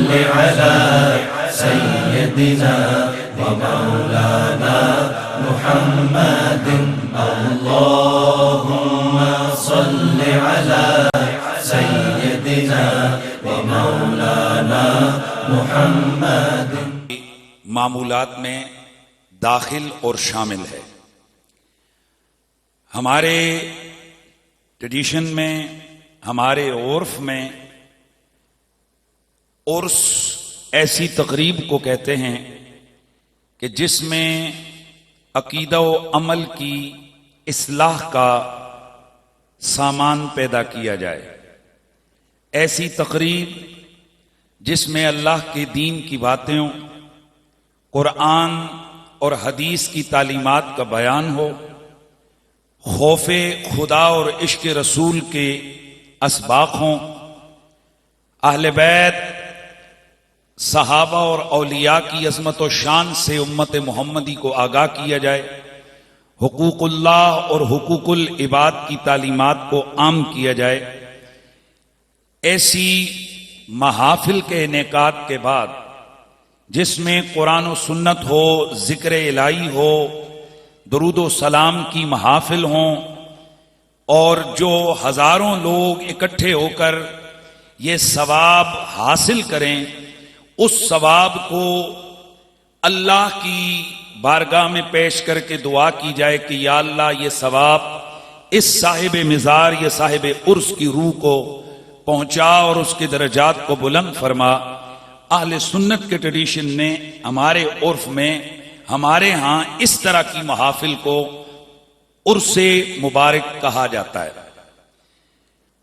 صل على سيدنا ومولانا محمد اللهم صل على سيدنا ومولانا محمد. معمولات میں داخل اور شامل ہے. ہمارے ٹریڈیشن میں، ہمارے عرف میں عرس ایسی تقریب کو کہتے ہیں کہ جس میں عقیدہ و عمل کی اصلاح کا سامان پیدا کیا جائے. ایسی تقریب جس میں اللہ کے دین کی باتیں ہوں، قرآن اور حدیث کی تعلیمات کا بیان ہو، خوف خدا اور عشق رسول کے اسباق ہوں، اہل بیت صحابہ اور اولیاء کی عظمت و شان سے امت محمدی کو آگاہ کیا جائے، حقوق اللہ اور حقوق العباد کی تعلیمات کو عام کیا جائے. ایسی محافل کے انعقاد کے بعد جس میں قرآن و سنت ہو، ذکر الہی ہو، درود و سلام کی محافل ہوں، اور جو ہزاروں لوگ اکٹھے ہو کر یہ ثواب حاصل کریں، اس ثواب کو اللہ کی بارگاہ میں پیش کر کے دعا کی جائے کہ یا اللہ یہ ثواب اس صاحب مزار یا صاحب عرس کی روح کو پہنچا اور اس کے درجات کو بلند فرما. اہل سنت کے ٹریڈیشن نے، ہمارے عرف میں، ہمارے ہاں اس طرح کی محافل کو عرس مبارک کہا جاتا ہے.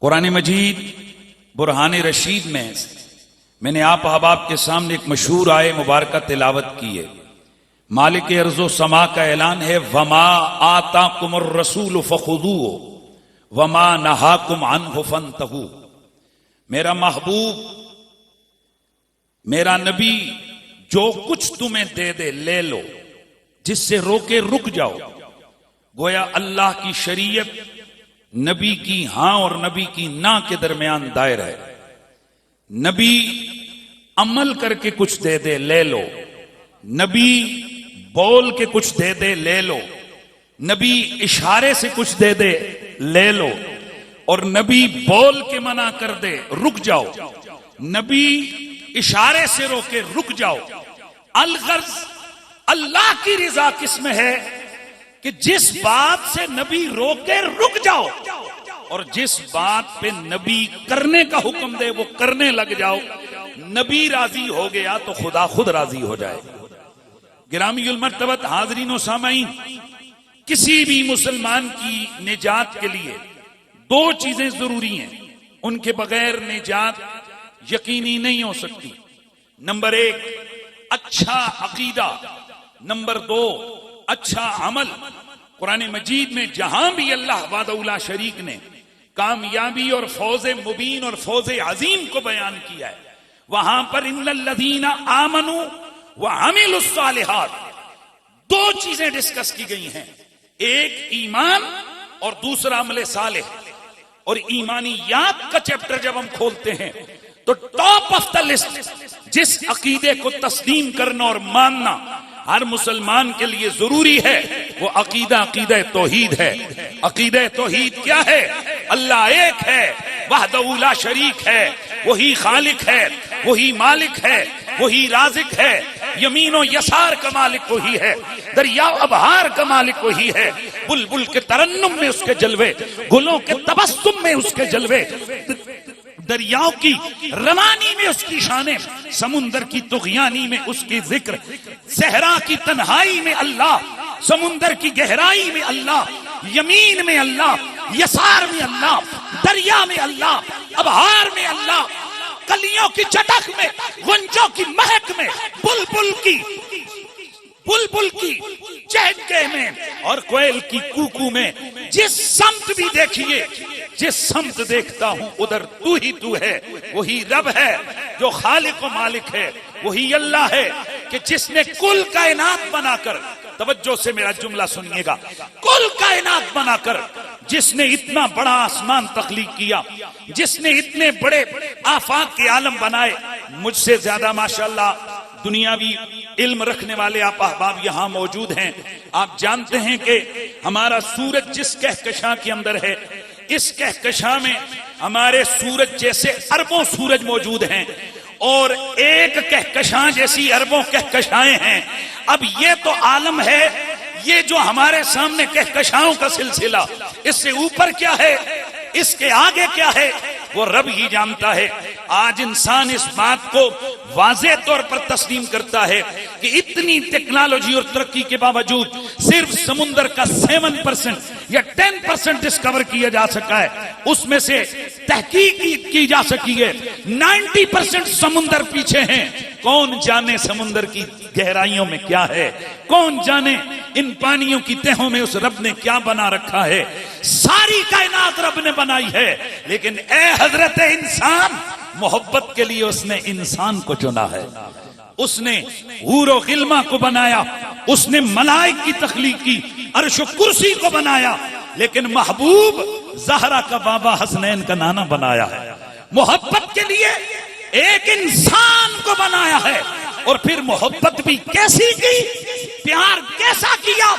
قرآن مجید برہان رشید میں نے آپ احباب کے سامنے ایک مشہور آیے مبارکہ تلاوت کی ہے. مالک ارض و سما کا اعلان ہے وما آتاکم الرسول فخذوہ وما نہاکم عنہ فانتہوا. میرا محبوب، میرا نبی جو کچھ تمہیں دے دے لے لو، جس سے روکے رک جاؤ. گویا اللہ کی شریعت نبی کی ہاں اور نبی کی نہ کے درمیان دائر ہے. نبی عمل کر کے کچھ دے دے لے لو، نبی بول کے کچھ دے دے لے لو، نبی اشارے سے کچھ دے دے لے لو، اور نبی بول کے منع کر دے رک جاؤ، نبی اشارے سے روکے رک جاؤ. الغرض اللہ کی رضا کس میں ہے کہ جس بات سے نبی روکے رک جاؤ، اور جس بات پہ نبی کرنے کا حکم دے وہ کرنے لگ جاؤ. نبی راضی ہو گیا تو خدا خود راضی ہو جائے. گرامی المرتبت حاضرین و سامعین، کسی بھی مسلمان کی نجات کے لیے دو چیزیں ضروری ہیں، ان کے بغیر نجات یقینی نہیں ہو سکتی. نمبر ایک اچھا عقیدہ، نمبر دو اچھا عمل. قرآن مجید میں جہاں بھی اللہ وحدہ لا شریک نے کامیابی اور فوز مبین اور فوز عظیم کو بیان کیا ہے، وہاں پر ان الذین آمنوا وعملوا الصالحات دو چیزیں ڈسکس کی گئی ہیں. ایک ایمان اور دوسرا عمل صالح. اور ایمانیات کا چیپٹر جب ہم کھولتے ہیں تو ٹاپ آف دا لسٹ جس عقیدے کو تسلیم کرنا اور ماننا ہر مسلمان کے لیے ضروری ہے وہ عقیدہ توحید ہے. عقیدہ توحید کیا ہے؟ اللہ ایک ہے، وحدہ لا شریک ہے، وہی خالق ہے، وہی مالک ہے، وہی رازق ہے، یمین و یسار کا مالک وہی ہے، دریا ابہار کا مالک وہی ہے، بلبل کے ترنم میں اس کے جلوے، گلوں کے تبسم میں اس کے جلوے، دریاؤں کی روانی میں اس کی شانیں، سمندر کی طغیانی میں اس کی ذکر، صحرا کی تنہائی میں اللہ، سمندر کی گہرائی میں اللہ، یمین میں اللہ، یسار میں اللہ، دریا میں اللہ، ابہار میں اللہ، کلیوں کی چٹک میں، غنچوں کی مہک میں، بلبل کی چہکے میں اور کوئل کی کوکو میں. جس سمت بھی دیکھیے، جس سمت دیکھتا ہوں ادھر تو ہی تو ہے. وہی رب ہے جو خالق و مالک ہے، وہی اللہ ہے کہ جس نے کل کائنات بنا کر، توجہ سے میرا جملہ سنیے گا، کل کائنات بنا کر جس نے اتنا بڑا آسمان تخلیق کیا، جس نے اتنے بڑے آفاق کے عالم بنائے، مجھ سے زیادہ ماشاءاللہ دنیاوی علم رکھنے والے آپ احباب یہاں موجود ہیں. آپ جانتے ہیں کہ ہمارا سورج جس کہکشاں کے اندر ہے، اس کہکشاں میں ہمارے سورج جیسے اربوں سورج موجود ہیں اور ایک کہکشاں جیسی اربوں کہکشائیں ہیں. اب یہ تو عالم ہے، یہ جو ہمارے سامنے کہکشاؤں کا سلسلہ، اس سے اوپر کیا ہے، اس کے آگے کیا ہے، وہ رب ہی جانتا ہے. آج انسان اس بات کو واضح طور پر تسلیم کرتا ہے کہ اتنی ٹیکنالوجی اور ترقی کے باوجود صرف سمندر کا 7% یا 10% ڈسکور کیا جا سکا ہے. اس میں سے تحقیق کی جا سکی ہے، 90% سمندر پیچھے ہیں. کون جانے سمندر کی گہرائیوں میں کیا ہے، کون جانے ان پانیوں کی تہوں میں اس رب نے کیا بنا رکھا ہے. ساری کائنات رب نے بنائی ہے، لیکن اے حضرت انسان، محبت کے لیے اس نے انسان کو چنا ہے. اس نے حور و غلمہ کو بنایا، اس نے ملائک کی تخلیق کی، عرش و کرسی کو بنایا، لیکن محبوب زہرا کا بابا حسنین کا نانا بنایا ہے. محبت کے لیے ایک انسان کو بنایا ہے، اور پھر محبت بھی کیسی کی، پیار کیسا کیا،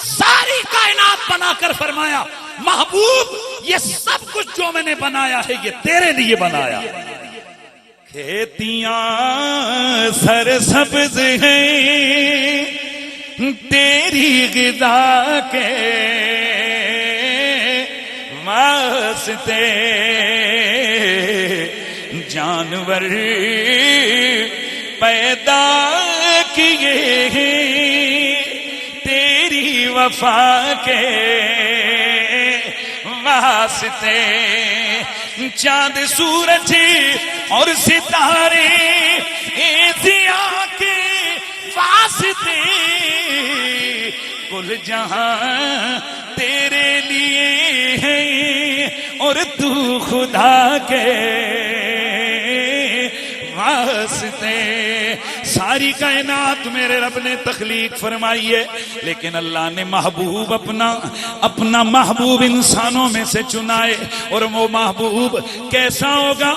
ساری کائنات بنا کر فرمایا محبوب یہ سب کچھ جو میں نے بنایا ہے یہ تیرے لیے بنایا. کھیتیاں سرسبز ہیں تیری غذا کے واسطے، جانور پیدا کیے ہیں تیری وفا کے واسطے، چاند سورج اور ستارے ضیاء کے واسطے، کل جہاں تیرے لیے ہے اور تو خدا کے واسطے. ساری کائنات میرے رب نے تخلیق فرمائی ہے، لیکن اللہ نے محبوب اپنا محبوب انسانوں میں سے چنائے. اور وہ محبوب کیسا ہوگا؟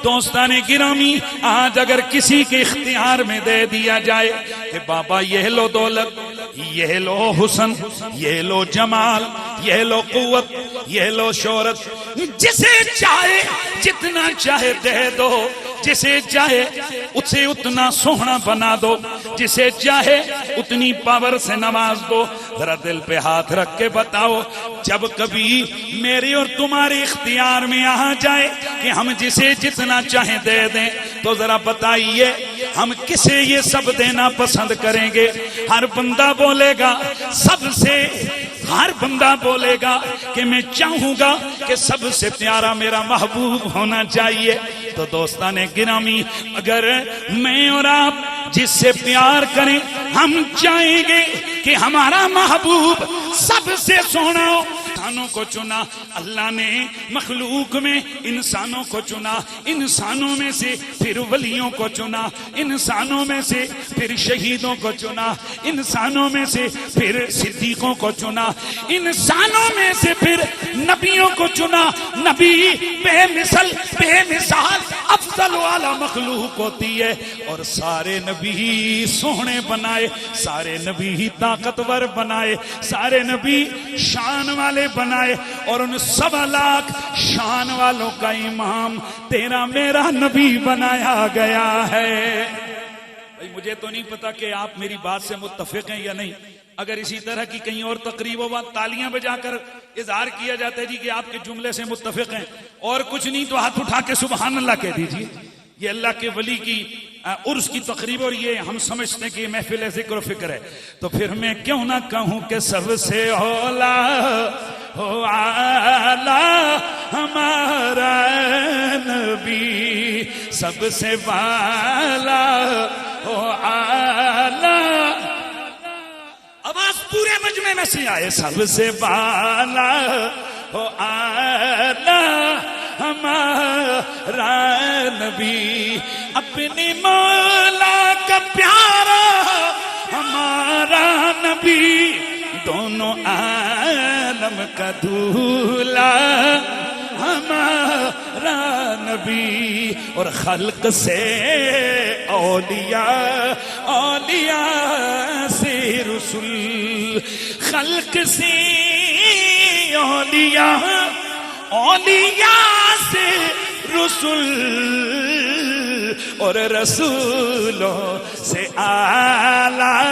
دوستان گرامی، آج اگر کسی کے اختیار میں دے دیا جائے کہ بابا یہ لو دولت، یہ لو حسن، یہ لو جمال، یہ لو قوت، یہ لو شہرت، جسے چاہے جتنا چاہے دے دو، جسے چاہے اسے اتنا سوہنا بنا دو، جسے چاہے اتنی پاور سے نواز دو. ذرا دل پہ ہاتھ رکھ کے بتاؤ، جب کبھی میرے اور تمہارے اختیار میں آ جائے کہ ہم جسے جتنا چاہیں دے دیں، تو ذرا بتائیے ہم کسے یہ سب دینا پسند کریں گے؟ ہر بندہ بولے گا سب سے، ہر بندہ بولے گا کہ میں چاہوں گا کہ سب سے پیارا میرا محبوب ہونا چاہیے. تو دوستان گرامی، اگر میں اور آپ جس سے پیار کریں، ہم چاہیں گے کہ ہمارا محبوب سب سے سونا ہو. انسانوں کو چنا اللہ نے، مخلوق میں انسانوں کو چنا، انسانوں میں سے پھر ولیوں کو چنا، انسانوں میں سے پھر شہیدوں کو چنا، انسانوں میں سے پھر صدیقوں کو چنا، انسانوں میں سے پھر نبیوں کو چنا. نبی بے مثل بے مثال افضل والا مخلوق ہوتی ہے، اور سارے نبی سوہنے بنائے، سارے نبی طاقتور بنائے، سارے نبی شان والے بنائے، اور ان 1.25 لاکھ شان والوں کا امام تیرا میرا نبی بنایا گیا ہے. بھائی مجھے تو نہیں پتا کہ آپ میری بات سے متفق ہیں یا نہیں. اگر اسی طرح کی کہیں اور تقریب ہو تالیاں بجا کر اظہار کیا جاتا ہے جی کہ آپ کے جملے سے متفق ہیں، اور کچھ نہیں تو ہاتھ اٹھا کے سبحان اللہ کہہ دیجیے. یہ اللہ کے ولی کی عرس کی تقریب، اور یہ ہم سمجھتے ہیں کہ یہ محفل ذکر و فکر ہے. تو پھر میں کیوں نہ کہوں کہ سب سے اولا ہو اعلیٰ ہمارا نبی، سب سے بالا ہو اعلیٰ. آواز پورے مجمع میں سے آئے، سب سے بالا ہو اعلیٰ ہمارا نبی، اپنی مولا کا پیارا ہمارا نبی، دونوں عالم کا دولہ ہمارا نبی، اور خلق سے اولیاء، اولیاء سے رسول، خلق سے اولیاء، اولیاء سے رسول، اور رسولوں سے اعلیٰ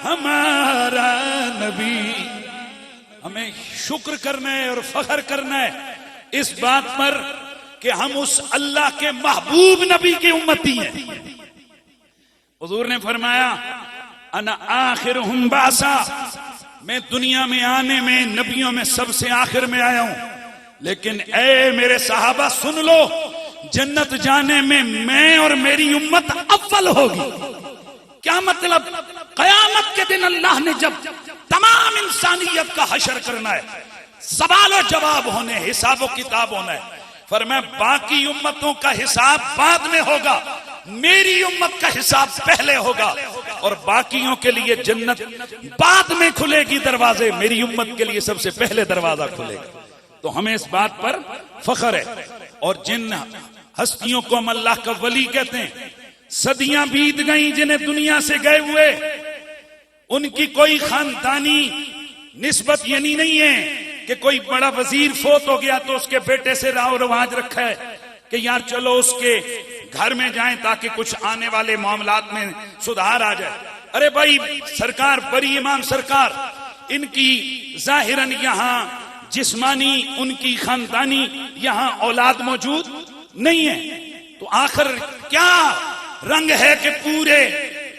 ہمارا نبی۔ ہمیں شکر کرنا ہے اور فخر کرنا ہے اس بات پر کہ ہم اس اللہ کے محبوب نبی کی امتی ہیں۔ حضور نے فرمایا انا آخرہم بعثا، میں دنیا میں آنے میں نبیوں میں سب سے آخر میں آیا ہوں، لیکن اے میرے صحابہ سن لو، جنت جانے میں میں اور میری امت اول ہوگی۔ کیا مطلب؟ قیامت کے دن اللہ نے جب تمام انسانیت کا حشر کرنا ہے، سوال و جواب ہونے، حساب و کتاب ہونا ہے، فرمایا باقی امتوں کا حساب بعد میں ہوگا، میری امت کا حساب پہلے ہوگا، اور باقیوں کے لیے جنت بعد میں کھلے گی دروازے، میری امت کے لیے سب سے پہلے دروازہ کھلے گا۔ تو ہمیں اس بات پر فخر ہے۔ اور جن ہستیوں کو ہم اللہ کا ولی کہتے ہیں، صدیاں بیت گئیں جنہیں دنیا سے گئے ہوئے، ان کی کوئی خاندانی نسبت یعنی نہیں ہے کہ کوئی بڑا وزیر فوت ہو گیا تو اس کے بیٹے سے راہ و رواج رکھا ہے کہ یار چلو اس کے گھر میں جائیں تاکہ کچھ آنے والے معاملات میں سدھار آ جائے۔ ارے بھائی سرکار بری امام سرکار، ان کی ظاہراً یہاں جسمانی ان کی خاندانی یہاں اولاد موجود نہیں ہے، تو آخر کیا رنگ ہے کہ پورے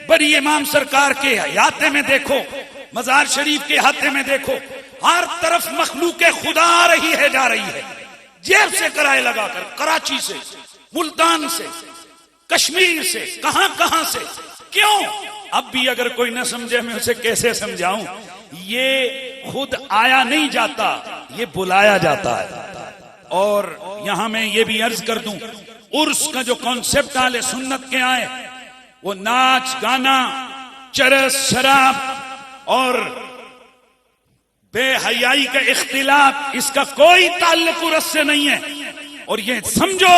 بری امام سرکار کے احاطے میں دیکھو، مزار شریف کے احاطے میں دیکھو، ہر طرف مخلوق خدا آ رہی ہے جا رہی ہے، جیب سے کرائے لگا کر، کراچی سے، ملتان سے، کشمیر سے، کہاں کہاں سے۔ کیوں؟ اب بھی اگر کوئی نہ سمجھے میں اسے کیسے سمجھاؤں، یہ خود آیا نہیں جاتا، یہ بلایا جاتا ہے۔ اور یہاں میں یہ بھی عرض کر دوں، عرس کا جو کانسیپٹ اہل سنت کے آئے، وہ ناچ گانا، چرس شراب اور بے حیائی کا اختلاط، اس کا کوئی تعلق عرس سے نہیں ہے۔ اور یہ سمجھو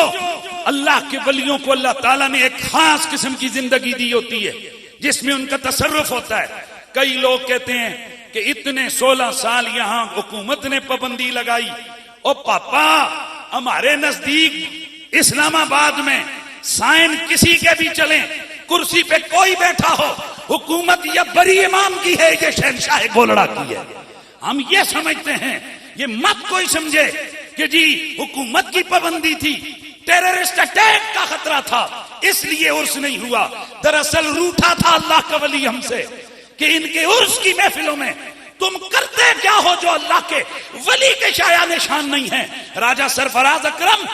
اللہ کے ولیوں کو اللہ تعالیٰ نے ایک خاص قسم کی زندگی دی ہوتی ہے جس میں ان کا تصرف ہوتا ہے۔ کئی لوگ کہتے ہیں کہ اتنے 16 سال یہاں حکومت نے پابندی لگائی، او پاپا ہمارے نزدیک اسلام آباد میں سائن کسی کے بھی چلیں، کرسی پہ کوئی بیٹھا ہو، حکومت یا بری امام کی ہے یہ شہنشاہ گولڑا کی ہے۔ ہم یہ سمجھتے ہیں، یہ مت کوئی سمجھے کہ جی حکومت کی پابندی تھی، ٹیررسٹ اٹیک کا خطرہ تھا اس لیے عرس نہیں ہوا۔ دراصل روٹھا تھا اللہ کا ولی ہم سے کہ ان کے عرس کی محفلوں میں تم کرتے کیا ہو جو اللہ کے ولی کے شایع نشان نہیں ہے۔ راجہ سرفراز اکرم،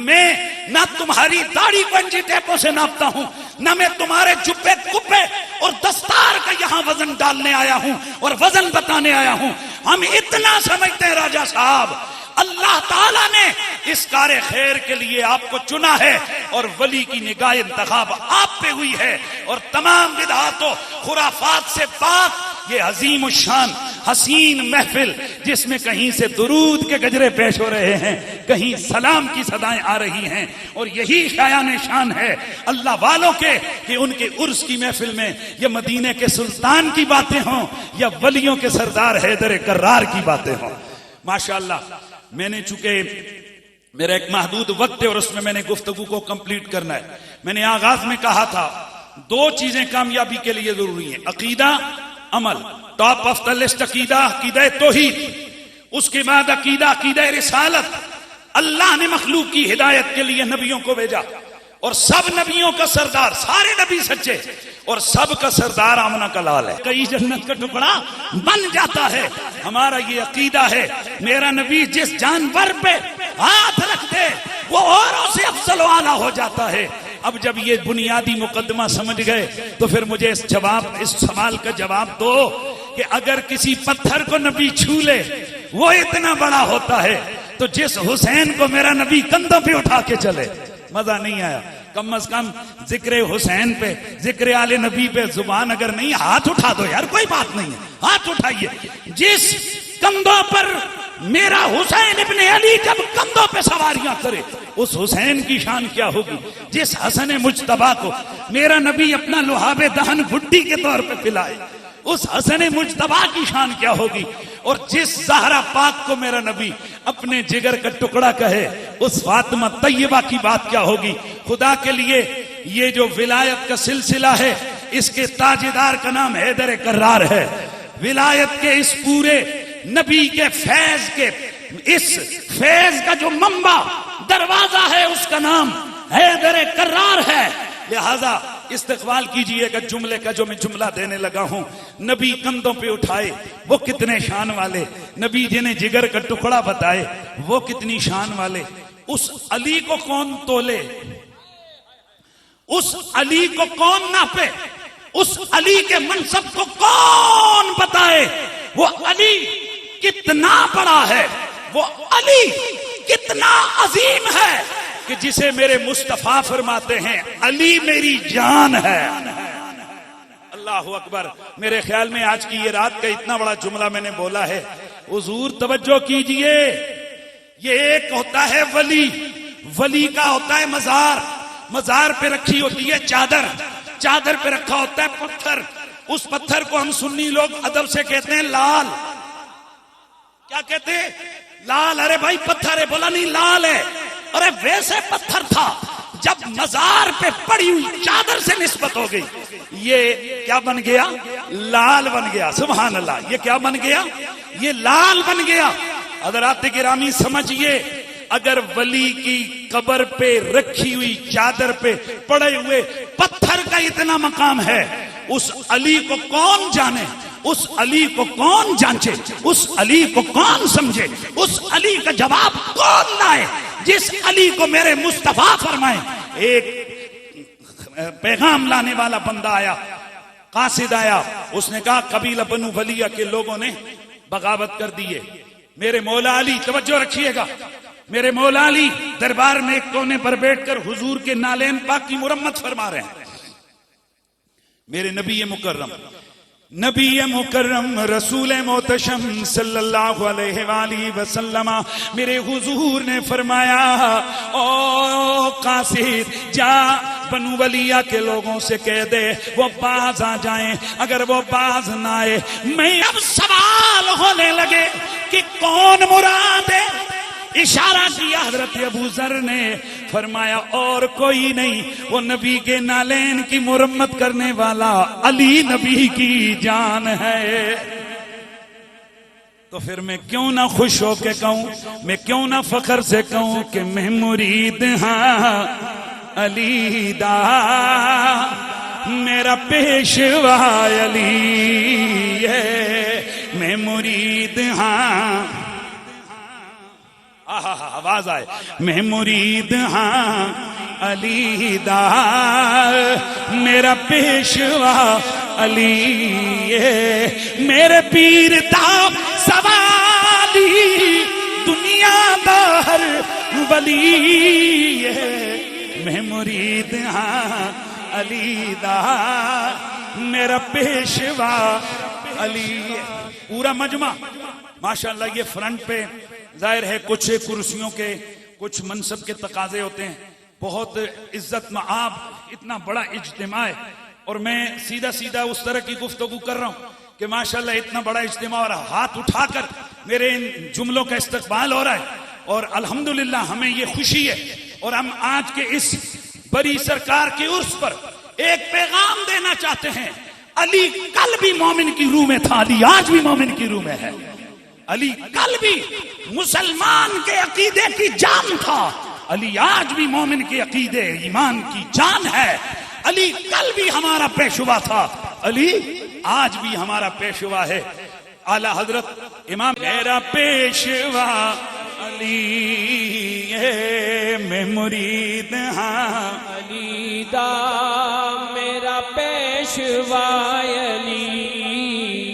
میں نہ تمہاری داڑھی کو انچی ٹیپوں سے ناپتا ہوں، نہ میں تمہارے جبے کپے اور دستار کا یہاں وزن ڈالنے آیا ہوں اور وزن بتانے آیا ہوں۔ ہم اتنا سمجھتے ہیں راجہ صاحب، اللہ تعالیٰ نے اس کار خیر کے لیے آپ کو چنا ہے اور ولی کی نگاہ انتخاب آپ پہ ہوئی ہے، اور تمام بدعات و خرافات سے پاک یہ عظیم الشان حسین محفل جس میں کہیں سے درود کے گجرے پیش ہو رہے ہیں، کہیں سلام کی صدائیں آ رہی ہیں، اور یہی شایان شان ہے اللہ والوں کے کہ ان کے عرس کی محفل میں یا مدینے کے سلطان کی باتیں ہوں یا ولیوں کے سردار حیدر کرار کی باتیں ہوں۔ ماشاءاللہ میں نے چونکہ میرا ایک محدود وقت ہے اور اس میں نے گفتگو کو کمپلیٹ کرنا ہے، میں نے آغاز میں کہا تھا 2 چیزیں کامیابی کے لیے ضروری ہیں، عقیدہ، عمل۔ ٹاپ آف دا لسٹ عقیدہ، عقیدہ توحید، اس کے بعد عقیدہ رسالت۔ اللہ نے مخلوق کی ہدایت کے لیے نبیوں کو بھیجا، اور سب نبیوں کا سردار، سارے نبی سچے، اور سب کا سردار آمنہ کا لال ہے، کئی جنت کا ٹکڑا بن جاتا ہے۔ ہمارا یہ عقیدہ ہے، میرا نبی جس جانور پہ ہاتھ رکھ دے وہ اوروں سے افضل و اعلیٰ ہو جاتا ہے۔ اب جب یہ بنیادی مقدمہ سمجھ گئے تو پھر مجھے اس سوال کا جواب دو کہ اگر کسی پتھر کو نبی چھو لے وہ اتنا بڑا ہوتا ہے، تو جس حسین کو میرا نبی کندھوں پہ اٹھا کے چلے، مزہ نہیں آیا؟ کم از کم ذکر حسین پہ، ذکر آل نبی پہ زبان اگر نہیں، ہاتھ اٹھا دو یار، کوئی بات نہیں ہے، ہاتھ اٹھائیے۔ جس کندھوں پر میرا حسین ابن علی جب کندھوں پہ سواریاں کرے اس حسین کی شان کیا ہوگی؟ جس حسن مجتبیٰ کو میرا نبی اپنا لعاب دہن گھٹی کے طور پہ پلائے اس حسن مجتبیٰ کی شان کیا ہوگی؟ اور جس زہرا پاک کو میرا نبی اپنے جگر کا ٹکڑا کہے اس فاطمہ طیبہ کی بات کیا ہوگی؟ خدا کے لیے یہ جو ولایت کا سلسلہ ہے اس کے تاجدار کا نام حیدر کرار ہے. ولایت کے اس پورے نبی کے فیض کے اس فیض کا جو منبع دروازہ ہے اس کا نام حیدر کرار ہے. لہذا استقبال کیجئے گا جملے کا جو میں جملہ دینے لگا ہوں. نبی کندھوں پہ اٹھائے وہ کتنے شان والے، نبی جنہیں جگر کا ٹکڑا بتائے وہ کتنی شان والے. اس علی کو کون تولے، اس علی کو کون ناپے، اس علی کے منصب کو کون بتائے؟ وہ علی کتنا بڑا ہے، وہ علی کتنا عظیم ہے کہ جسے میرے مصطفیٰ فرماتے ہیں علی میری جان ہے. اللہ اکبر. میرے خیال میں آج کی یہ رات کا اتنا بڑا جملہ میں نے بولا ہے. حضور توجہ کیجئے، یہ ایک ہوتا ہے ولی، ولی کا ہوتا ہے مزار، مزار پہ رکھی ہوتی ہے چادر، چادر پہ رکھا ہوتا ہے پتھر، اس پتھر کو ہم سنی لوگ ادب سے کہتے ہیں لال. کیا کہتے ہیں؟ لال. ارے بھائی پتھر ہے، بولا نہیں لال ہے. ارے ویسے پتھر تھا، جب مزار پہ پڑی ہوئی چادر سے نسبت ہو گئی یہ کیا بن گیا؟ لال بن گیا. سبحان اللہ. یہ کیا بن گیا؟ یہ لال بن گیا. حضرات گرامی سمجھئے، اگر ولی کی قبر پہ رکھی ہوئی چادر پہ پڑے ہوئے پتھر کا اتنا مقام ہے، اس علی کو کون جانے، اس علی کو کون جانچے، اس علی کو کون سمجھے، اس علی کا جواب کون لائے جس علی کو میرے مصطفیٰ فرمائے. ایک پیغام لانے والا بندہ آیا، قاصد آیا، اس نے کہا قبیلہ بنو ولیہ کے لوگوں نے بغاوت کر دیے. میرے مولا علی، توجہ رکھیے گا، میرے مولا علی دربار میں ایک کونے پر بیٹھ کر حضور کے نالین پاک کی مرمت فرما رہے ہیں. میرے نبی مکرم، نبی مکرم رسول محتشم صلی اللہ علیہ وآلہ وسلم، میرے حضور نے فرمایا او قاصد جا بنو ولیہ کے لوگوں سے کہہ دے وہ باز آ جائیں. اگر وہ باز نہ آئے میں اب سوال ہونے لگے کہ کون مراد ہے. اشارہ کیا حضرت ابو ذر نے، فرمایا اور کوئی نہیں، وہ نبی کے نالین کی مرمت کرنے والا علی نبی کی جان ہے. تو پھر میں کیوں نہ خوش ہو کے کہوں، میں کیوں نہ فخر سے کہوں کہ میں مرید ہاں علی دا، میرا پیشوا علی ہے، میں مرید ہاں. آواز آئے، میں مرید ہاں علی دا، میرا پیشوا علی ہے، میرے پیر دا سوالی دنیا دا ہر ولی ہے، میں مرید ہاں علی دا، میرا پیشوا علی ہے. پورا مجمع ماشاءاللہ. یہ فرنٹ پہ ظاہر ہے کچھ کرسیوں کے کچھ منصب کے تقاضے ہوتے ہیں، بہت عزت مآب اتنا بڑا اجتماع ہے، اور میں سیدھا سیدھا اس طرح کی گفتگو کر رہا ہوں کہ ماشاءاللہ اتنا بڑا اجتماع اور ہاتھ اٹھا کر میرے ان جملوں کا استقبال ہو رہا ہے، اور الحمدللہ ہمیں یہ خوشی ہے. اور ہم آج کے اس بڑی سرکار کے عرس پر ایک پیغام دینا چاہتے ہیں. علی کل بھی مومن کی روح میں تھا، علی آج بھی مومن کی روح میں ہے. علی کل بھی مسلمان کے عقیدے کی جان تھا، علی آج بھی مومن کے عقیدے ایمان کی جان ہے. علی کل بھی ہمارا پیشوا تھا، علی آج بھی ہمارا پیشوا ہے. اعلیٰ حضرت امام، میرا پیشوا علی ہے، میں مرید ہاں علی دا، میرا پیشوا علی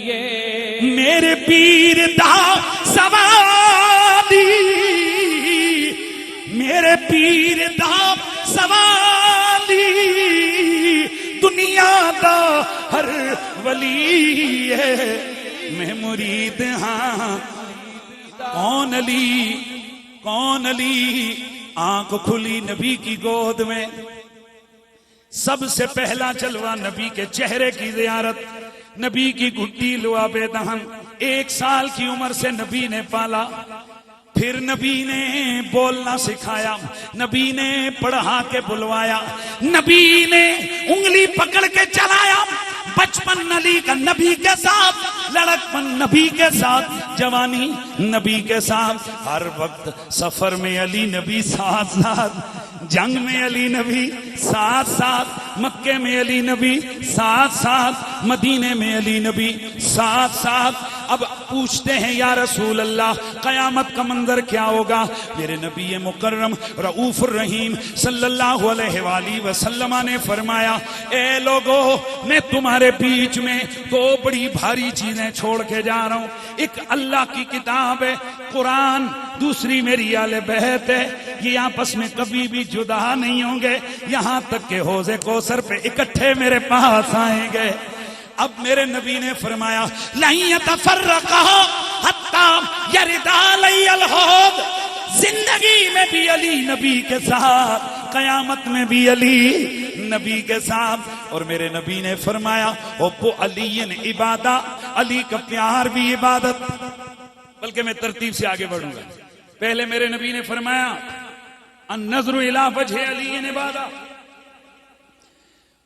ہے، میرے پیر دا سوالی، میرے پیر دا سوالی دنیا دا ہر ولی ہے، میں مرید ہاں کون علی کون علی، آنکھ کھلی نبی کی گود میں، سب سے پہلا جلوہ نبی کے چہرے کی زیارت، نبی کی گھٹی لعاب دہن، 1 سال کی عمر سے نبی نے پالا، پھر نبی نے بولنا سکھایا، نبی نے پڑھا کے بلوایا، نبی نے انگلی پکڑ کے چلایا، بچپن علی کا نبی کے ساتھ، لڑکپن نبی کے ساتھ، جوانی نبی کے ساتھ، ہر وقت سفر میں علی نبی ساتھ ساتھ، جنگ میں علی نبی ساتھ ساتھ، مکے میں علی نبی ساتھ ساتھ، مدینے میں علی نبی ساتھ ساتھ۔ اب پوچھتے ہیں یا رسول اللہ قیامت کا منظر کیا ہوگا؟ میرے نبی مکرم رؤوف الرحیم صلی اللہ علیہ وآلہ وسلم نے فرمایا، اے لوگو میں تمہارے بیچ میں 2 بڑی بھاری چیزیں چھوڑ کے جا رہا ہوں، ایک اللہ کی کتاب ہے قرآن، دوسری میری آل بیت ہے، یہ آپس میں کبھی بھی جدا نہیں ہوں گے، یہاں تک کہ حوض کوثر پہ اکٹھے میرے پاس آئیں گے۔ اب میرے نبی نے فرمایا لَن يَتَفَرَّقَا حَتَّى يَرِدَ عَلَيَّ الْحَوْض، زندگی میں بھی علی نبی کے ساتھ، قیامت میں بھی علی نبی کے ساتھ۔ اور میرے نبی نے فرمایا حب علی عبادہ، علی کا پیار بھی عبادت۔ بلکہ میں ترتیب سے آگے بڑھوں گا، پہلے میرے نبی نے فرمایا النظر الی وجہ علی عبادہ،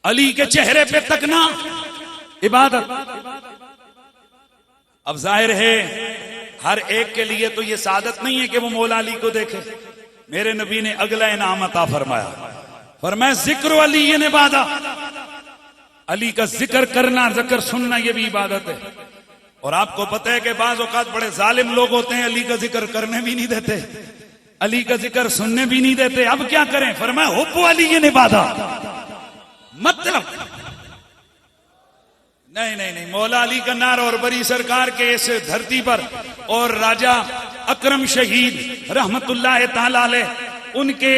علی کے چہرے پہ تکنا عبادت۔ اب ظاہر ہے ہر ایک کے لیے تو یہ سعادت نہیں ہے کہ وہ مولا علی کو دیکھے۔ میرے نبی نے اگلا انعام عطا فرمایا ذکر علی عبادت، علی کا ذکر کرنا، ذکر سننا یہ بھی عبادت ہے۔ اور آپ کو پتہ ہے کہ بعض اوقات بڑے ظالم لوگ ہوتے ہیں، علی کا ذکر کرنے بھی نہیں دیتے، علی کا ذکر سننے بھی نہیں دیتے۔ اب کیا کریں؟ فرمایا حب علی عبادت، مطلب نہیں مولا علی کا نعرہ اور بری سرکار کے اس دھرتی پر، اور راجہ اکرم شہید رحمت اللہ تعالی علیہ، ان کے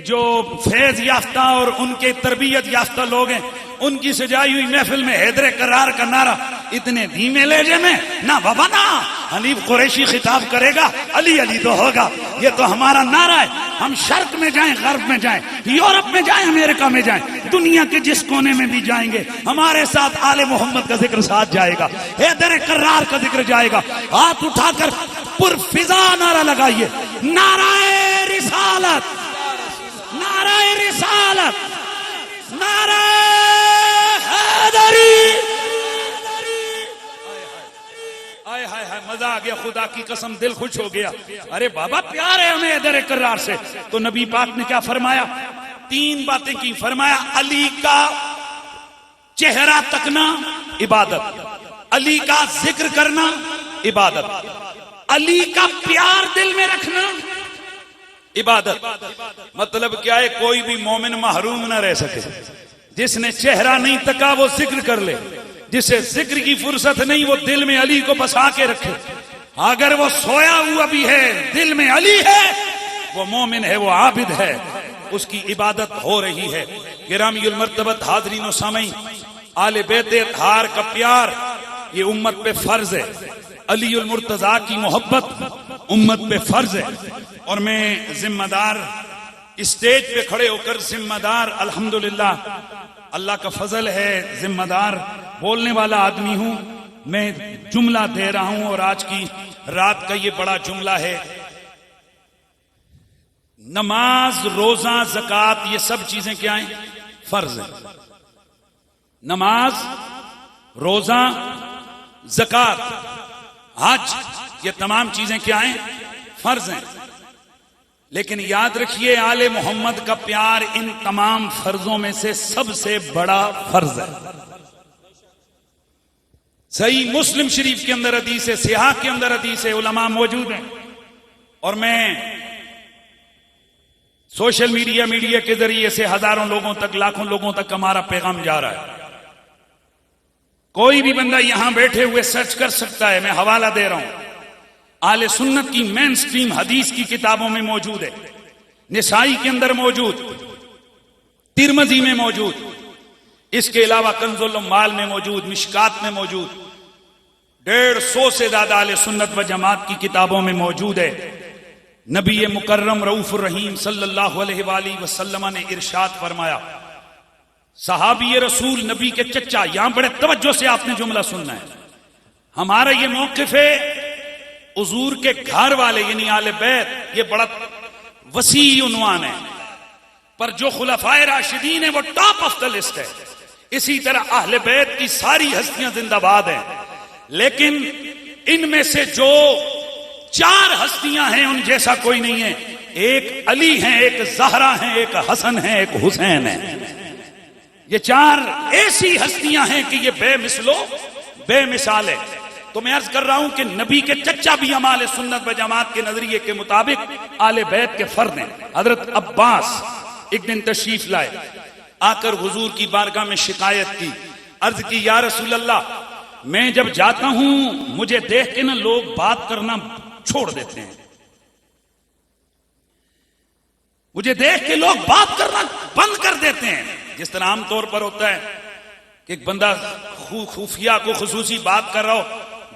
جو فیض یافتہ اور ان کے تربیت یافتہ لوگ ہیں، ان کی سجائی ہوئی محفل میں حیدر کرار کا نعرہ اتنے دھیمے لہجے میں، نہ بابا نہ، حنیف قریشی خطاب کرے گا علی علی تو ہوگا، یہ تو ہمارا نعرہ ہے۔ ہم شرق میں جائیں، غرب میں جائیں، یورپ میں جائیں، امریکہ میں جائیں، دنیا کے جس کونے میں بھی جائیں گے، ہمارے ساتھ آل محمد کا ذکر ساتھ جائے گا، حیدر کرار کا ذکر جائے گا۔ ہاتھ اٹھا کر پرفضا نعرہ لگائیے، نعرہ رسالت، نعرہ رسالت، نعرہ حیدری۔ ہائے ہائے ہائے، مزہ آ گیا، خدا کی قسم دل خوش ہو گیا۔ ارے بابا پیار ہے ہمیں حیدر کرار سے۔ تو نبی پاک نے کیا فرمایا؟ 3 باتیں کی۔ فرمایا علی کا چہرہ تکنا عبادت، علی کا ذکر کرنا عبادت، علی کا پیار دل میں رکھنا عبادت۔ مطلب کیا ہے؟ کوئی بھی مومن محروم نہ رہ سکے، جس نے چہرہ نہیں تکا وہ ذکر کر لے، جسے ذکر کی فرصت نہیں وہ دل میں علی کو بسا کے رکھے۔ اگر وہ سویا ہوا بھی ہے دل میں علی ہے، وہ مومن ہے، وہ عابد ہے، اس کی عبادت ہو رہی ہے۔ گرامی المرتبت حاضرین و سامعین، آل بیت اطہار کا پیار یہ امت پہ فرض ہے، علی المرتضیٰ کی محبت امت پہ فرض ہے۔ اور میں ذمہ دار، اسٹیج پہ کھڑے ہو کر ذمہ دار، الحمدللہ اللہ کا فضل ہے، ذمہ دار بولنے والا آدمی ہوں۔ میں جملہ دے رہا ہوں، اور آج کی رات کا یہ بڑا جملہ ہے۔ نماز، روزہ، زکوٰۃ، یہ سب چیزیں کیا ہیں؟ فرض ہیں۔ نماز، روزہ، زکوٰۃ، حج، یہ تمام چیزیں کیا ہیں؟ فرض ہیں۔ لیکن یاد رکھیے آل محمد کا پیار ان تمام فرضوں میں سے سب سے بڑا فرض ہے۔ صحیح مسلم شریف کے اندر حدیث ہے، صحاح کے اندر حدیث ہے، علماء موجود ہیں۔ اور میں سوشل میڈیا کے ذریعے سے ہزاروں لوگوں تک، لاکھوں لوگوں تک ہمارا پیغام جا رہا ہے۔ کوئی بھی بندہ یہاں بیٹھے ہوئے سرچ کر سکتا ہے، میں حوالہ دے رہا ہوں، آل سنت کی مین سٹریم حدیث کی کتابوں میں موجود ہے، نسائی کے اندر موجود، ترمذی میں موجود، اس کے علاوہ کنز العمال میں موجود، مشکات میں موجود۔ 150 سے زیادہ اہل سنت و جماعت کی کتابوں میں موجود ہے. نبی مکرم رؤوف الرحیم صلی اللہ علیہ وآلہ وسلم نے ارشاد فرمایا، صحابی رسول نبی کے چچا، یہاں بڑے توجہ سے آپ نے جملہ سننا ہے، ہمارا یہ موقف ہے حضور کے گھر والے یعنی اہل بیت، یہ بڑا وسیع عنوان ہے، پر جو خلفائے راشدین ہیں وہ ٹاپ آف دا لسٹ ہے. اسی طرح اہل بیت کی ساری ہستیاں زندہ باد ہیں، لیکن ان میں سے جو 4 ہستیاں ہیں ان جیسا کوئی نہیں ہے. ایک علی ہیں، ایک زہرا ہیں، ایک حسن ہیں، ایک حسین ہیں. یہ 4 ایسی ہستیاں ہیں کہ یہ بے مثل و بے مثال ہے. تو میں عرض کر رہا ہوں کہ نبی کے چچا بھی ہم اہل سنت و جماعت کے نظریے کے مطابق اہل بیت کے فرد ہیں. حضرت عباس ایک دن تشریف لائے، آ کر حضور کی بارگاہ میں شکایت کی، عرض کی یا رسول اللہ، میں جب جاتا ہوں مجھے دیکھ کے نا لوگ بات کرنا چھوڑ دیتے ہیں، مجھے دیکھ کے لوگ بات کرنا بند کر دیتے ہیں. جس طرح عام طور پر ہوتا ہے کہ ایک بندہ خفیہ کو خصوصی بات کر رہا ہو،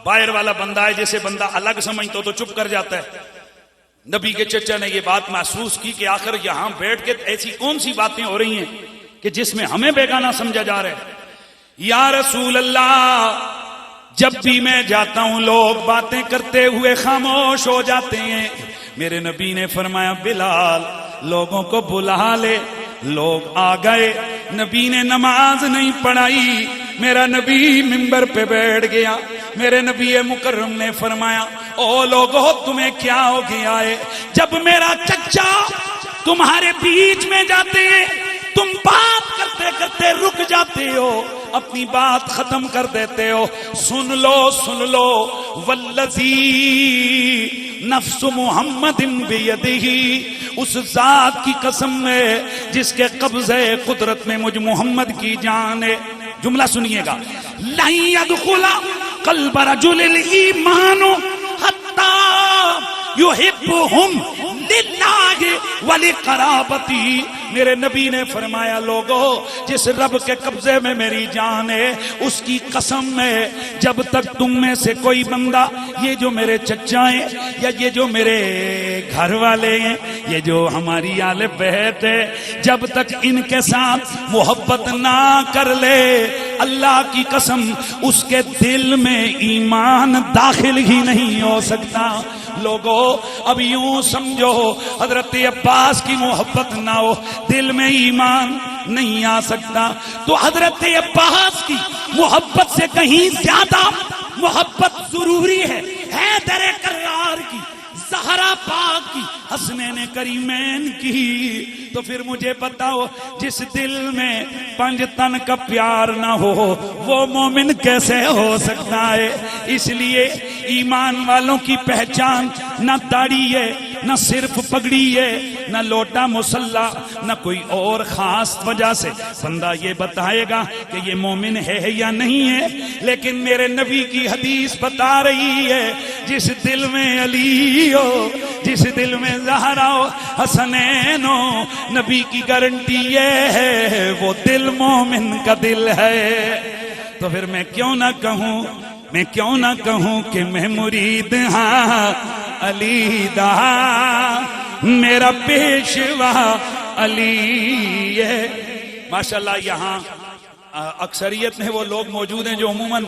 باہر والا بندہ ہے جیسے بندہ الگ سمجھتا ہو تو چپ کر جاتا ہے. نبی کے چچا نے یہ بات محسوس کی کہ آخر یہاں بیٹھ کے ایسی کون سی باتیں ہو رہی ہیں کہ جس میں ہمیں بیگانہ سمجھا جا رہا ہے. یا رسول اللہ، جب بھی میں جاتا ہوں لوگ باتیں کرتے ہوئے خاموش ہو جاتے ہیں. میرے نبی نے فرمایا بلال لوگوں کو بلا لے. لوگ آ گئے، نبی نے نماز نہیں پڑھائی، میرا نبی منبر پہ بیٹھ گیا. میرے نبی مکرم نے فرمایا او لوگو تمہیں کیا ہو گیا ہے؟ جب میرا چچا تمہارے بیچ میں جاتے ہیں تم بات کرتے کرتے رک جاتے ہو، اپنی بات ختم کر دیتے ہو. سن لو والذی نفس محمد بیدہ، اس ذات کی قسم ہے جس کے قبضے قدرت میں مجھ محمد کی جان ہے. جملہ سنیے گا، لن يدخل قلب رجل الایمان حتی یحبہم للہ ولقرابتی. میرے نبی نے فرمایا لوگو جس رب کے قبضے میں میری جان ہے اس کی قسم ہے جب تک تم میں سے کوئی بندہ، یہ جو میرے چچا ہیں یا یہ جو میرے گھر والے ہیں، یہ جو ہماری آل بیت ہے، جب تک ان کے ساتھ محبت نہ کر لے اللہ کی قسم اس کے دل میں ایمان داخل ہی نہیں ہو سکتا. لوگو اب یوں سمجھو حضرت عباس کی محبت نہ ہو دل میں ایمان نہیں آ سکتا. تو حضرت عباس کی محبت سے کہیں زیادہ محبت ضروری ہے حیدر کرار کی، زہرا پاک کی، حسنین کریمین کی. تو پھر مجھے بتاؤ جس دل میں 5 تن کا پیار نہ ہو وہ مومن کیسے ہو سکتا ہے؟ اس لیے ایمان والوں کی پہچان نہ داڑھی ہے، نہ صرف پگڑی ہے، نہ لوٹا مسلح، نہ کوئی اور خاص وجہ سے بندہ یہ بتائے گا کہ یہ مومن ہے یا نہیں ہے. لیکن میرے نبی کی حدیث بتا رہی ہے جس دل میں علی ہو، جس دل میں زہرا ہو، حسنین ہو، نبی کی گارنٹی یہ ہے وہ دل مومن کا دل ہے. تو پھر میں کیوں نہ کہوں کہ میں مرید ہاں علی دا، میرا پیشوا علی ہے. ماشاءاللہ یہاں اکثریت میں وہ لوگ موجود ہیں جو عموماً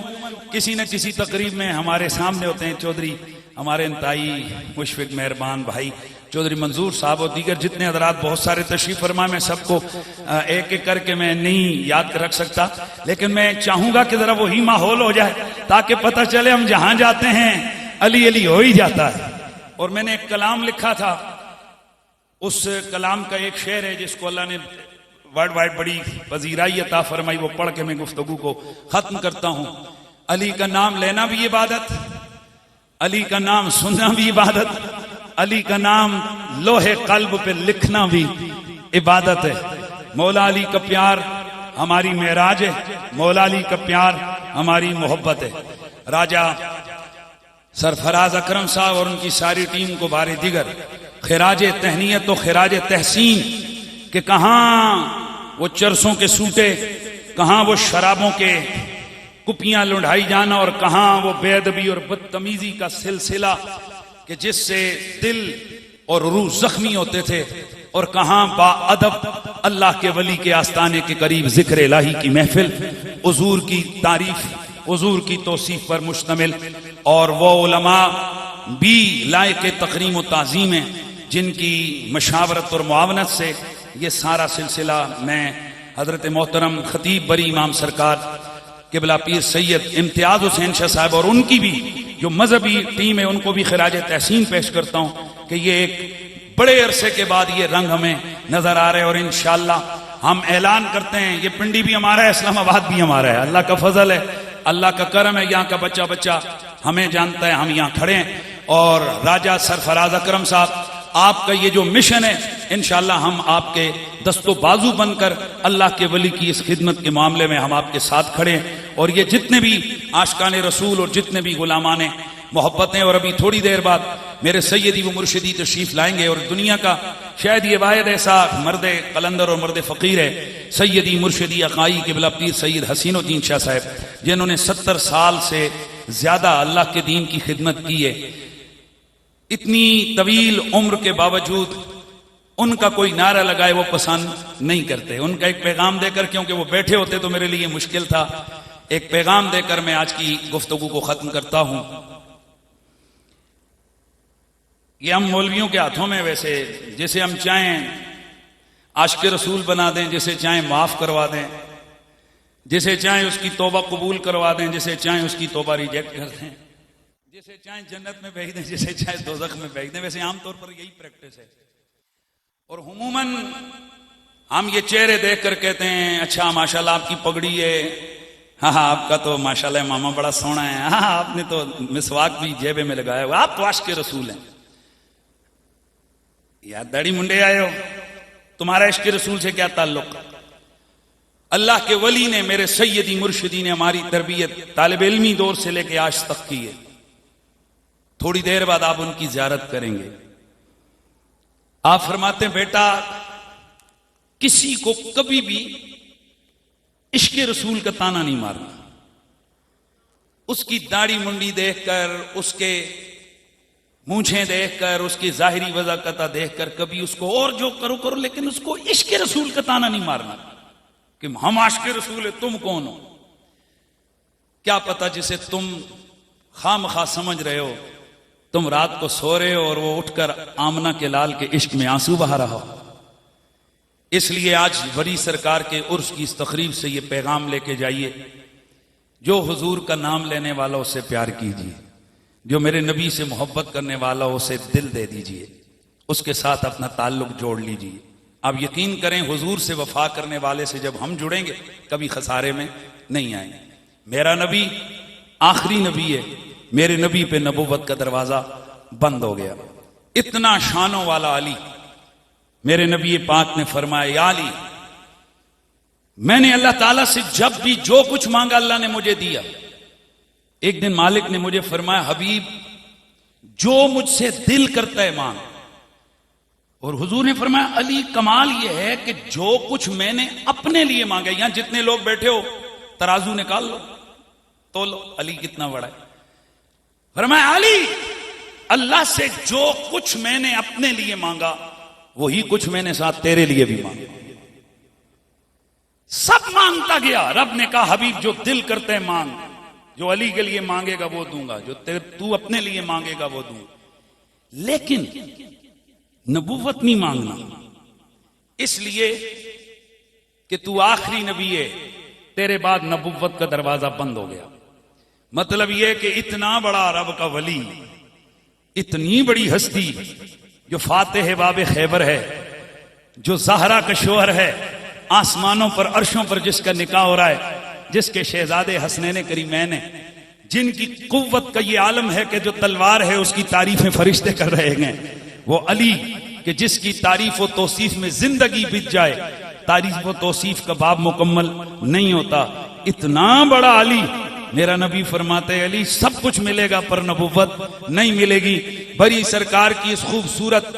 کسی نہ کسی تقریب میں ہمارے سامنے ہوتے ہیں. چودھری ہمارے انتہائی مشفق مہربان بھائی چودھری منظور صاحب اور دیگر جتنے حضرات بہت سارے تشریف فرما، میں سب کو ایک ایک کر کے میں نہیں یاد رکھ سکتا، لیکن میں چاہوں گا کہ ذرا وہی ماحول ہو جائے تاکہ پتہ چلے ہم جہاں جاتے ہیں علی علی ہو ہی جاتا ہے. اور میں نے ایک کلام لکھا تھا، اس کلام کا ایک شعر ہے جس کو اللہ نے ورڈ وائڈ بڑی پذیرائی عطا فرمائی، وہ پڑھ کے میں گفتگو کو ختم کرتا ہوں. علی کا نام لینا بھی عبادت، علی کا نام سننا بھی عبادت، علی کا نام لوہے قلب پہ لکھنا بھی عبادت ہے. مولا علی کا پیار ہماری معراج ہے، مولا علی کا پیار ہماری محبت ہے. راجہ سرفراز اکرم صاحب اور ان کی ساری ٹیم کو بار دیگر خراج تہنیت و خراج تحسین کہ کہاں وہ چرسوں کے سوٹے، کہاں وہ شرابوں کے کپیاں لنڈھائی جانا، اور کہاں وہ بے ادبی اور بدتمیزی کا سلسلہ کہ جس سے دل اور روح زخمی ہوتے تھے، اور کہاں با ادب اللہ کے ولی کے آستانے کے قریب ذکر الہی کی محفل، حضور کی تعریف، حضور کی توصیف پر مشتمل، اور وہ علماء بھی لائق تقریم و تعظیم ہیں جن کی مشاورت اور معاونت سے یہ سارا سلسلہ میں حضرت محترم خطیب بری امام سرکار قبلہ پیر سید امتیاز حسین شاہ صاحب اور ان کی بھی جو مذہبی ٹیم ہے ان کو بھی خراج تحسین پیش کرتا ہوں کہ یہ ایک بڑے عرصے کے بعد یہ رنگ ہمیں نظر آ رہے ہیں، اور انشاءاللہ ہم اعلان کرتے ہیں یہ پنڈی بھی ہمارا ہے، اسلام آباد بھی ہمارا ہے، اللہ کا فضل ہے، اللہ کا کرم ہے، یہاں کا بچہ ہمیں جانتا ہے، ہم یہاں کھڑے ہیں، اور راجہ سرفراز اکرم صاحب آپ کا یہ جو مشن ہے انشاءاللہ ہم آپ کے دست و بازو بن کر اللہ کے ولی کی اس خدمت کے معاملے میں ہم آپ کے ساتھ کھڑے ہیں، اور یہ جتنے بھی عاشقان رسول اور جتنے بھی غلامان محبت ہیں، اور ابھی تھوڑی دیر بعد میرے سیدی و مرشدی تشریف لائیں گے، اور دنیا کا شاید یہ واحد ایسا مرد قلندر اور مرد فقیر ہے سیدی مرشدی عقائی قبلہ پیر سید حسین الدین شاہ صاحب، جنہوں نے 70 سال سے زیادہ اللہ کے دین کی خدمت کی ہے۔ اتنی طویل عمر کے باوجود ان کا کوئی نعرہ لگائے وہ پسند نہیں کرتے، ان کا ایک پیغام دے کر، کیونکہ وہ بیٹھے ہوتے تو میرے لیے مشکل تھا، ایک پیغام دے کر میں آج کی گفتگو کو ختم کرتا ہوں۔ یہ ہم مولویوں کے ہاتھوں میں ویسے جسے ہم چاہیں عاشق رسول بنا دیں، جسے چاہیں معاف کروا دیں، جسے چاہیں اس کی توبہ قبول کروا دیں، جسے چاہیں اس کی توبہ ریجیکٹ کر دیں، جسے چاہیں جنت میں بھیج دیں، جسے چاہیں دوزخ میں بھیج دیں، ویسے عام طور پر یہی پریکٹس ہے، اور عموماً ہم یہ چہرے دیکھ کر کہتے ہیں اچھا ماشاءاللہ آپ کی پگڑی ہے، ہاں آپ کا تو ماشاءاللہ ماما بڑا سونا ہے، ہاں آپ نے تو مسواک بھی جیبے میں لگایا ہوا، آپ تو عاشق رسول ہیں۔ یا داڑھی منڈے آئے ہو، تمہارا عشق رسول سے کیا تعلق؟ اللہ کے ولی نے، میرے سیدی مرشدی نے ہماری تربیت طالب علمی دور سے لے کے آج تک کی ہے۔ تھوڑی دیر بعد آپ ان کی زیارت کریں گے، آپ فرماتے ہیں بیٹا کسی کو کبھی بھی عشق رسول کا تانا نہیں مارنا، اس کی داڑھی منڈی دیکھ کر، اس کے مونچھیں دیکھ کر، اس کی ظاہری وضاقتہ دیکھ کر کبھی اس کو اور جو کرو لیکن اس کو عشق رسول کا تانا نہیں مارنا کہ ہم عاشق رسول ہیں، تم کون ہو؟ کیا پتا جسے تم خام خواہ سمجھ رہے ہو، تم رات کو سو رہے ہو اور وہ اٹھ کر آمنہ کے لال کے عشق میں آنسو بہا رہا ہو۔ اس لیے آج ولی سرکار کے عرس کی اس تقریب سے یہ پیغام لے کے جائیے، جو حضور کا نام لینے والا اسے پیار کیجیے، جو میرے نبی سے محبت کرنے والا اسے دل دے دیجیے، اس کے ساتھ اپنا تعلق جوڑ لیجیے۔ آپ یقین کریں حضور سے وفا کرنے والے سے جب ہم جڑیں گے کبھی خسارے میں نہیں آئیں گے۔ میرا نبی آخری نبی ہے، میرے نبی پہ نبوت کا دروازہ بند ہو گیا۔ اتنا شانوں والا علی، میرے نبی پاک نے فرمایا یا علی، میں نے اللہ تعالیٰ سے جب بھی جو کچھ مانگا اللہ نے مجھے دیا۔ ایک دن مالک نے مجھے فرمایا حبیب جو مجھ سے دل کرتا ہے مانگ، اور حضور نے فرمایا علی کمال یہ ہے کہ جو کچھ میں نے اپنے لیے مانگا، یہاں جتنے لوگ بیٹھے ہو ترازو نکال لو تو لو علی کتنا بڑا ہے۔ فرمایا علی اللہ سے جو کچھ میں نے اپنے لیے مانگا وہی کچھ میں نے ساتھ تیرے لیے بھی مانگا۔ سب مانگتا گیا، رب نے کہا حبیب جو دل کرتے ہیں مانگ، جو علی کے لیے مانگے گا وہ دوں گا، جو تو اپنے لیے مانگے گا وہ دوں گا، لیکن نبوت نہیں مانگنا، اس لیے کہ تو آخری نبی ہے، تیرے بعد نبوت کا دروازہ بند ہو گیا۔ مطلب یہ کہ اتنا بڑا رب کا ولی، اتنی بڑی ہستی جو فاتح باب خیبر ہے، جو زہرا کا شوہر ہے، آسمانوں پر عرشوں پر جس کا نکاح ہو رہا ہے، جس کے شہزادے حسنین کریمین ہیں، جن کی قوت کا یہ عالم ہے کہ جو تلوار ہے اس کی تعریفیں فرشتے کر رہے ہیں، وہ علی کہ جس کی تعریف و توصیف میں زندگی بیت جائے تعریف و توصیف کا باب مکمل نہیں ہوتا۔ اتنا بڑا علی، میرا نبی فرماتے علی سب کچھ ملے گا پر نبوت نہیں ملے گی۔ بری سرکار کی اس خوبصورت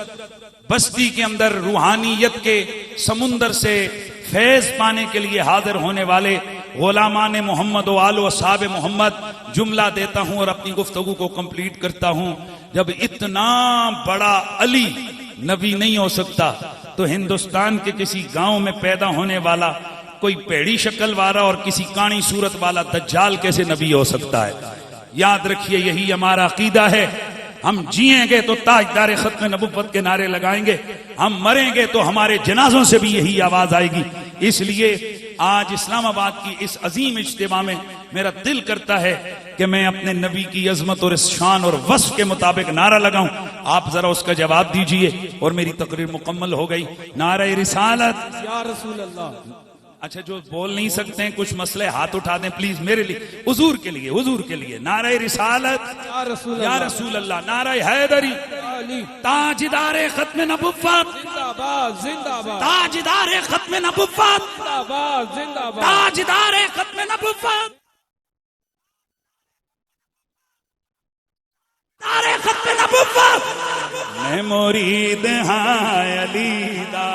بستی کے اندر روحانیت کے سمندر سے فیض پانے کے لیے حاضر ہونے والے غلامان محمد و آل و اصحاب محمد جملہ دیتا ہوں اور اپنی گفتگو کو کمپلیٹ کرتا ہوں. جب اتنا بڑا علی نبی نہیں ہو سکتا تو ہندوستان کے کسی گاؤں میں پیدا ہونے والا کوئی پیڑی شکل والا اور کسی کانی صورت والا دجال کیسے نبی ہو سکتا ہے؟ یاد رکھیے یہی ہمارا عقیدہ ہے. ہم جیئیں گے تو تاجدار ختم نبوت کے نعرے لگائیں گے, ہم مریں گے تو ہمارے جنازوں سے بھی یہی آواز آئے گی. اس لیے آج اسلام آباد کی اس عظیم اجتماع میں میرا دل کرتا ہے کہ میں اپنے نبی کی عظمت اور اس شان اور وصف کے مطابق نعرہ لگاؤں. آپ ذرا اس کا جواب دیجئے اور میری تقریر مکمل ہو گئی. نعرہ رسالت یا رسول اللہ. اچھا جو بول نہیں سکتے ہیں کچھ مسئلے ہاتھ اٹھا دیں پلیز میرے لیے, حضور کے لیے, حضور کے لیے. نعرہ رسالت یا رسول اللہ. نعرہ حیدری. تاجدار ختم نبوت زندہ باد زندہ باد. تاجدار ختم نبوت زندہ باد زندہ باد. تاجدار ختم نبوت. تاجدار ختم نبوت. میں مرید ہاں علی دا